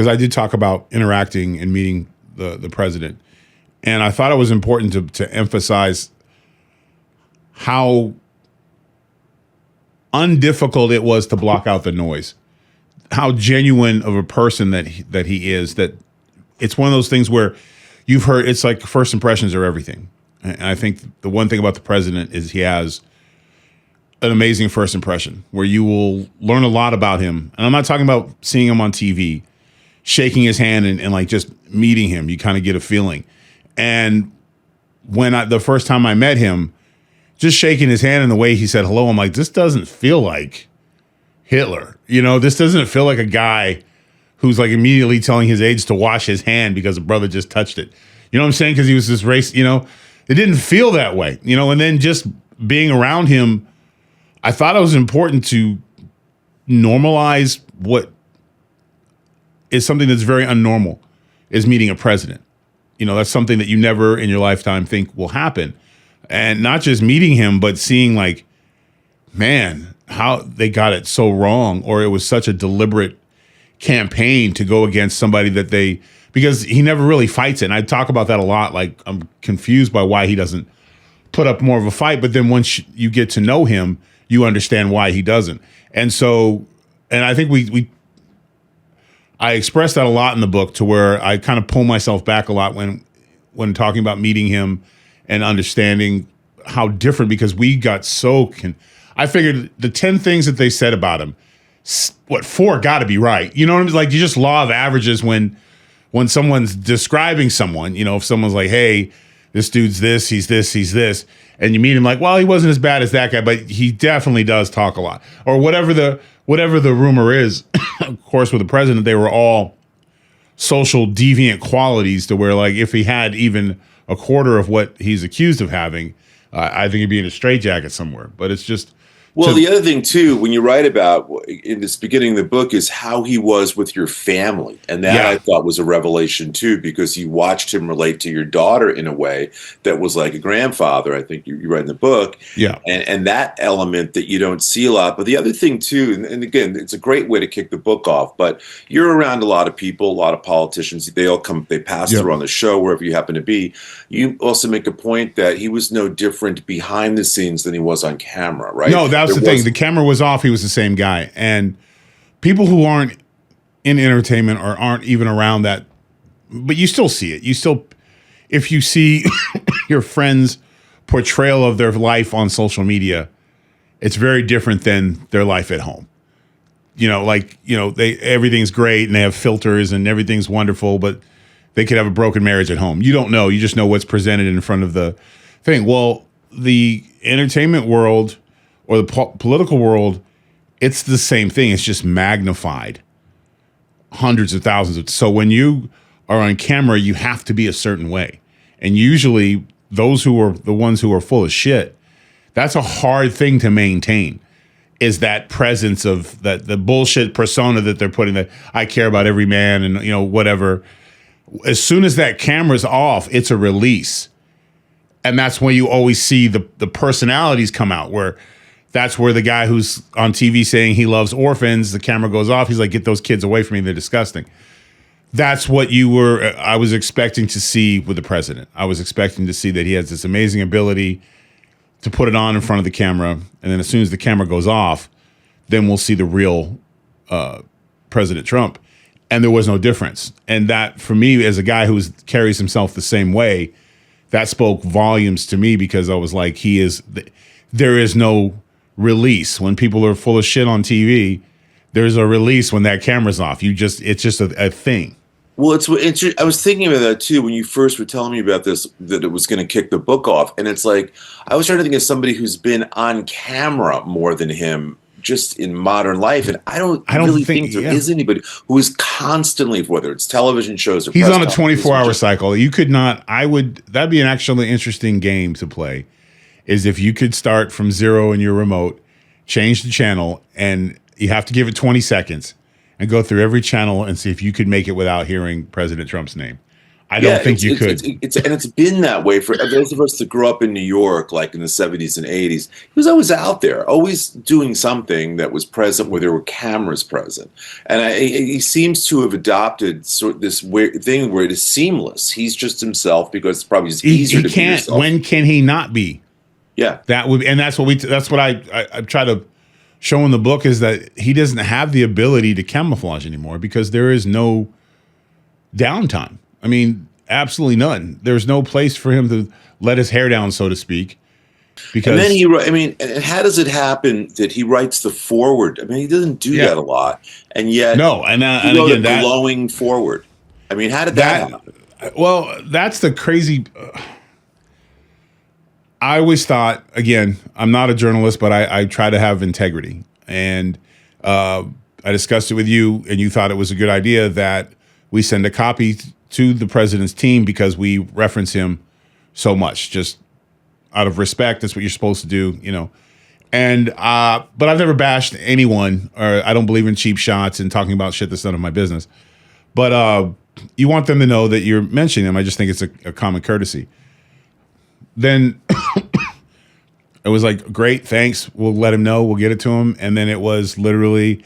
because I did talk about interacting and meeting the president. And I thought it was important to emphasize how undifficult it was to block out the noise, how genuine of a person that he is, that it's one of those things where you've heard, it's like first impressions are everything. And I think the one thing about the president is he has an amazing first impression where you will learn a lot about him. And I'm not talking about seeing him on TV, shaking his hand and like just meeting him. You kind of get a feeling. And when the first time I met him, just shaking his hand and the way he said hello, I'm like, this doesn't feel like Hitler. This doesn't feel like a guy who's like immediately telling his aides to wash his hand because a brother just touched it. You know what I'm saying? Because he was this race, it didn't feel that way, and then just being around him, I thought it was important to normalize what is something that's very unnormal, is meeting a president. That's something that you never in your lifetime think will happen. And not just meeting him, but seeing like, man, how they got it so wrong, or it was such a deliberate campaign to go against somebody because he never really fights it. And I talk about that a lot. Like, I'm confused by why he doesn't put up more of a fight. But then once you get to know him, you understand why he doesn't. And so, and I think I expressed that a lot in the book, to where I kind of pull myself back a lot when talking about meeting him and understanding how different, because we got I figured the 10 things that they said about him, 4 got to be right. You know what I mean? Like, you just law of averages when someone's describing someone, if someone's like, hey, this dude's this, he's this, he's this, and you meet him like, well, he wasn't as bad as that guy, but he definitely does talk a lot, or whatever the rumor is. Of course, with the president, they were all social deviant qualities, to where, like, if he had even a quarter of what he's accused of having, I think he'd be in a straitjacket somewhere. But it's just... Well, the other thing, too, when you write about in this beginning of the book, is how he was with your family. And that I thought was a revelation, too, because you watched him relate to your daughter in a way that was like a grandfather, I think you write in the book. Yeah. And that element that you don't see a lot. But the other thing, too, and again, it's a great way to kick the book off, but you're around a lot of people, a lot of politicians. They pass through on the show, wherever you happen to be. You also make a point that he was no different behind the scenes than he was on camera, right? No, that's the thing. The camera was off. He was the same guy. And people who aren't in entertainment or aren't even around that, but you still see it. If you see your friend's portrayal of their life on social media, it's very different than their life at home. Everything's great and they have filters and everything's wonderful, but they could have a broken marriage at home. You don't know. You just know what's presented in front of the thing. Well, the entertainment world or the political world, it's the same thing. It's just magnified hundreds of thousands. So when you are on camera, you have to be a certain way. And usually those who are the ones who are full of shit, that's a hard thing to maintain, is that presence of the bullshit persona that they're putting, that I care about every man and, whatever. As soon as that camera's off, it's a release. And that's when you always see the personalities come out, where that's where the guy who's on TV saying he loves orphans, the camera goes off. He's like, get those kids away from me. They're disgusting. That's what I was expecting to see with the president. I was expecting to see that he has this amazing ability to put it on in front of the camera. And then as soon as the camera goes off, then we'll see the real President Trump. And there was no difference. And that, for me, as a guy who carries himself the same way, that spoke volumes to me, because I was like, there is no release. When people are full of shit on TV, there's a release when that camera's off. It's just a thing. Well, I was thinking about that too when you first were telling me about this, that it was going to kick the book off. And it's like, I was trying to think of somebody who's been on camera more than him just in modern life. And I don't really think there is anybody who is constantly, whether it's television shows or he's on a 24-hour cycle. That'd be an actually interesting game to play, is if you could start from zero in your remote, change the channel, and you have to give it 20 seconds and go through every channel and see if you could make it without hearing President Trump's name. I don't think you could. It's been that way for those of us that grew up in New York, like in the 70s and 80s. He was always out there, always doing something that was present where there were cameras present. And he seems to have adopted this weird thing where it is seamless. He's just himself because it's probably just easier to be yourself. When can he not be? Yeah, that's what I try to show in the book, is that he doesn't have the ability to camouflage anymore because there is no downtime. I mean, absolutely none. There's no place for him to let his hair down, so to speak. Because, and then how does it happen that he writes the foreword? I mean, he doesn't do that a lot, and yet he wrote a glowing foreword. I mean, how did that happen? Well, that's the crazy. I always thought, again, I'm not a journalist, but I try to have integrity, and I discussed it with you, and you thought it was a good idea that we send a copy to the president's team because we reference him so much, just out of respect. That's what you're supposed to do, And but I've never bashed anyone, or I don't believe in cheap shots and talking about shit that's none of my business. But you want them to know that you're mentioning them. I just think it's a common courtesy. Then it was like, great, thanks. We'll let him know. We'll get it to him. And then it was literally,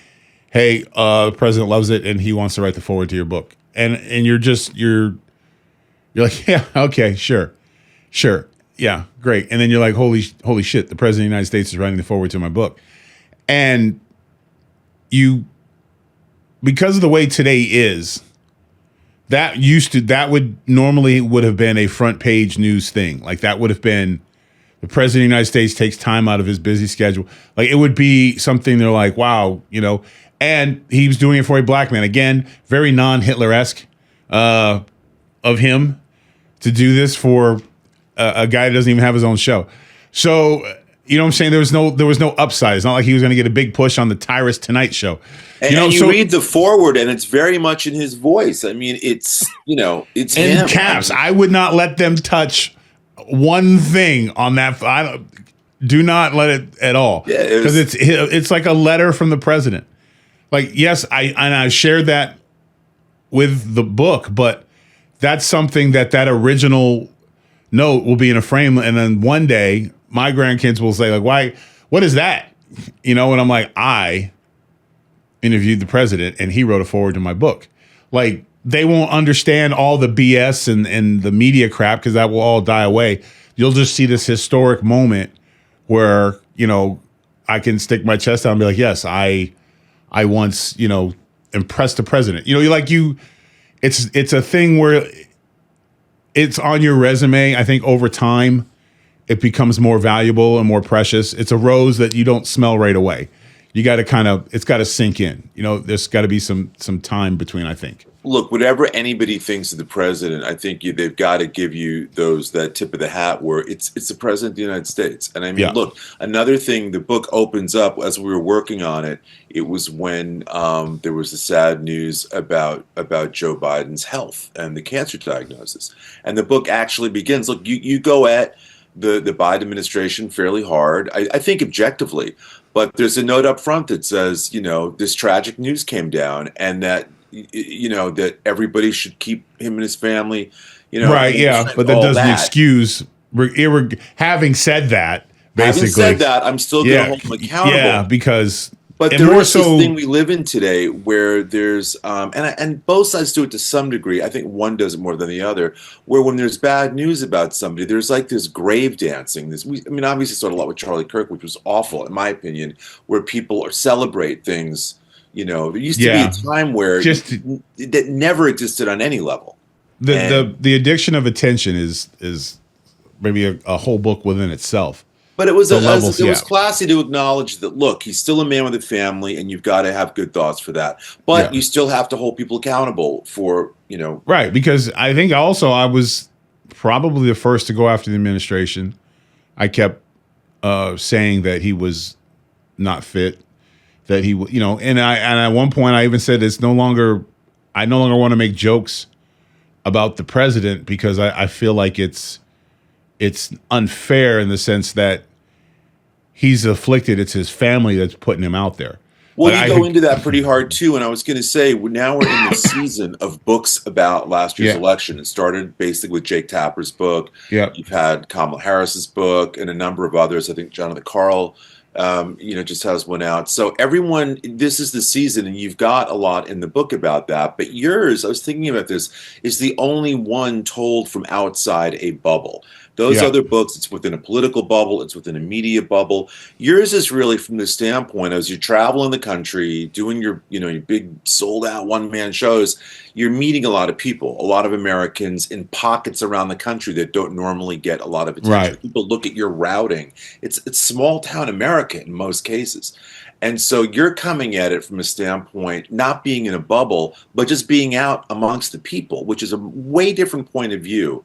hey, the president loves it and he wants to write the foreword to your book. And you're like, yeah, okay, sure, yeah, great. And then you're like, holy shit, the president of the United States is writing the foreword to my book. And because of the way today is, that would normally have been a front page news thing. Like that would have been, the president of the United States takes time out of his busy schedule. Like it would be something they're like, wow, and he was doing it for a black man. Again, very non-Hitler-esque of him to do this for a guy that doesn't even have his own show. So, you know what I'm saying? There was no upside. It's not like he was going to get a big push on the Tyrus Tonight Show. And you read the foreword, and it's very much in his voice. I mean, it's it's in him. caps. I would not let them touch one thing on that. Do not let it at all, because it's like a letter from the president. Like, yes, I shared that with the book, but that's something that original note will be in a frame, and then one day my grandkids will say, like, why? What is that? And I'm like, I interviewed the president, and he wrote a foreword to my book. Like, they won't understand all the BS and the media crap because that will all die away. You'll just see this historic moment where I can stick my chest out and be like, yes, I once, impressed the president. It's a thing where it's on your resume. I think over time it becomes more valuable and more precious. It's a rose that you don't smell right away. You got to it's got to sink in. There's got to be some time between, I think. Look, whatever anybody thinks of the president, I think they've got to give you that tip of the hat where it's the president of the United States. And I mean, look, another thing, the book opens up as we were working on it. It was when there was the sad news about Joe Biden's health and the cancer diagnosis. And the book actually begins. Look, you go at the Biden administration fairly hard, I think objectively, but there's a note up front that says, this tragic news came down, and that that everybody should keep him and his family, right, yeah, but that doesn't excuse. Having said that, basically, I'm still going to hold him accountable. Yeah, because. But there is this thing we live in today where there's, and both sides do it to some degree. I think one does it more than the other. Where when there's bad news about somebody, there's like this grave dancing. Obviously, saw it a lot with Charlie Kirk, which was awful in my opinion, where people celebrate things. There used to be a time where that never existed on any level. The addiction of attention is maybe a whole book within itself. But it was classy to acknowledge that, look, he's still a man with a family, and you've got to have good thoughts for that. But you still have to hold people accountable for, Right, because I think also I was probably the first to go after the administration. I kept saying that he was not fit, that he, and at one point I even said I no longer want to make jokes about the president because I feel like it's unfair in the sense that he's afflicted. It's his family that's putting him out there. Well, you go into that pretty hard too, and I was going to say now we're in the season of books about last year's election. It started basically with Jake Tapper's book. Yeah, you've had Kamala Harris's book and a number of others. I think Jonathan Carl, just has one out. So everyone, this is the season, and you've got a lot in the book about that. But yours, I was thinking about this, is the only one told from outside a bubble. Those other books, it's within a political bubble, it's within a media bubble. Yours is really from the standpoint as you travel in the country, doing your big sold out one-man shows, you're meeting a lot of people, a lot of Americans in pockets around the country that don't normally get a lot of attention. Right. People look at your routing. It's small town America in most cases. And so you're coming at it from a standpoint, not being in a bubble, but just being out amongst the people, which is a way different point of view.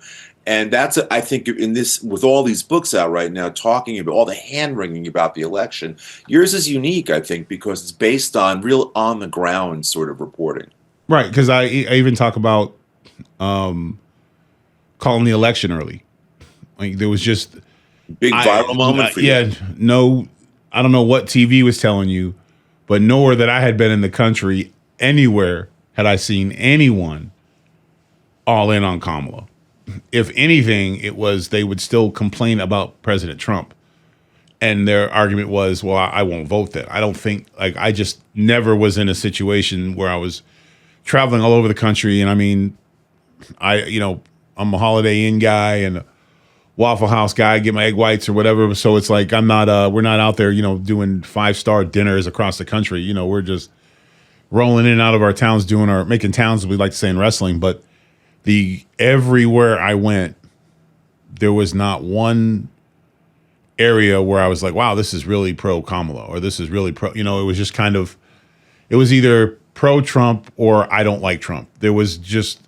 And that's, I think, in this, with all these books out right now, talking about all the hand-wringing about the election, yours is unique, I think, because it's based on real on-the-ground sort of reporting. Right, because I even talk about calling the election early. Like, there was just big viral moment for you. Yeah, no, I don't know what TV was telling you, but nowhere that I had been in the country, anywhere had I seen anyone all in on Kamala. If anything, it was they would still complain about President Trump. And their argument was, well, I won't vote then. I don't think, like, I just never was in a situation where I was traveling all over the country. And I mean, I'm a Holiday Inn guy and a Waffle House guy, get my egg whites or whatever. So it's like, we're not out there, doing 5-star dinners across the country. We're just rolling in and out of our towns, making towns, as we like to say in wrestling. But everywhere I went, there was not one area where I was like, wow, this is really pro Kamala, or this is really pro, it was just kind of, it was either pro Trump or I don't like Trump. There was just,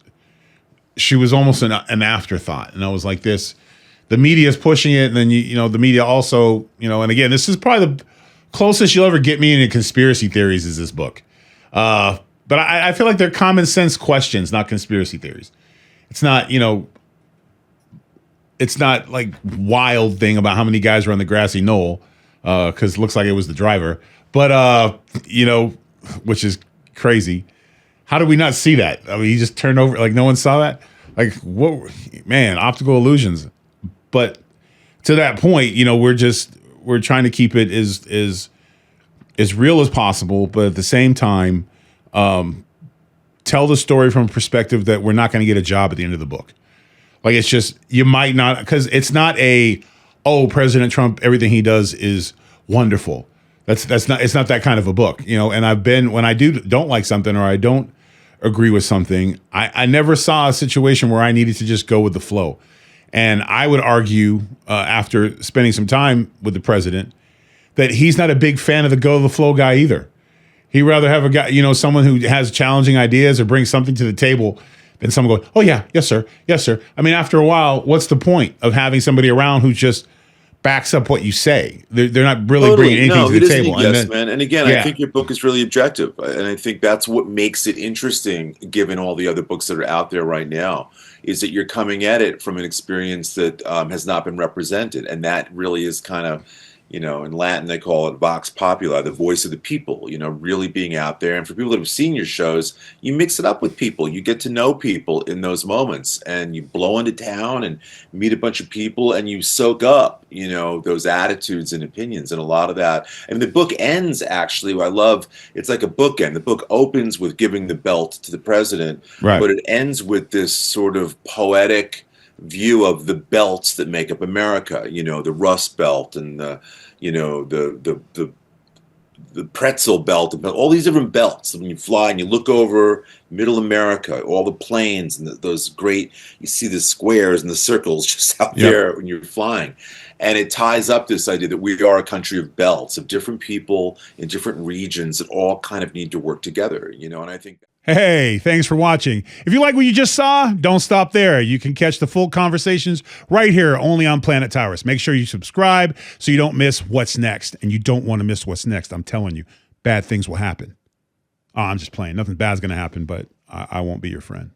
she was almost an afterthought. And I was like the media is pushing it. And then, the media also, and again, this is probably the closest you'll ever get me into conspiracy theories is this book. But I feel like they're common sense questions, not conspiracy theories. It's not, it's not like wild thing about how many guys were on the grassy knoll, because it looks like it was the driver. But, which is crazy. How did we not see that? I mean, he just turned over, like no one saw that? Like, what, man, optical illusions. But to that point, we're trying to keep it as real as possible, but at the same time, tell the story from a perspective that we're not going to get a job at the end of the book. Like, it's just, you might not, because it's not President Trump, everything he does is wonderful. It's not that kind of a book, and when I don't like something or I don't agree with something, I never saw a situation where I needed to just go with the flow. And I would argue, after spending some time with the president, that he's not a big fan of the go with the flow guy either. He'd rather have a guy, someone who has challenging ideas or brings something to the table than someone going, oh, yeah, yes, sir. Yes, sir. I mean, after a while, what's the point of having somebody around who just backs up what you say? They're not really bringing anything to the table. Yes, man. And again, I think your book is really objective. And I think that's what makes it interesting, given all the other books that are out there right now, is that you're coming at it from an experience that has not been represented. And that really is kind of, in Latin, they call it vox populi, the voice of the people, really being out there. And for people that have seen your shows, you mix it up with people. You get to know people in those moments, and you blow into town and meet a bunch of people, and you soak up, those attitudes and opinions and a lot of that. And the book ends, actually, I love, it's like a bookend. The book opens with giving the belt to the president, right, but it ends with this sort of poetic view of the belts that make up America, the Rust Belt and the pretzel belt, and all these different belts. When you fly and you look over middle America, all the plains and those great, you see the squares and the circles just out there when you're flying. And it ties up this idea that we are a country of belts, of different people in different regions that all kind of need to work together, and I think. Hey, thanks for watching. If you like what you just saw, don't stop there. You can catch the full conversations right here only on Planet Tyrus. Make sure you subscribe so you don't miss what's next. And you don't want to miss what's next. I'm telling you, bad things will happen. Oh, I'm just playing. Nothing bad's going to happen, but I won't be your friend.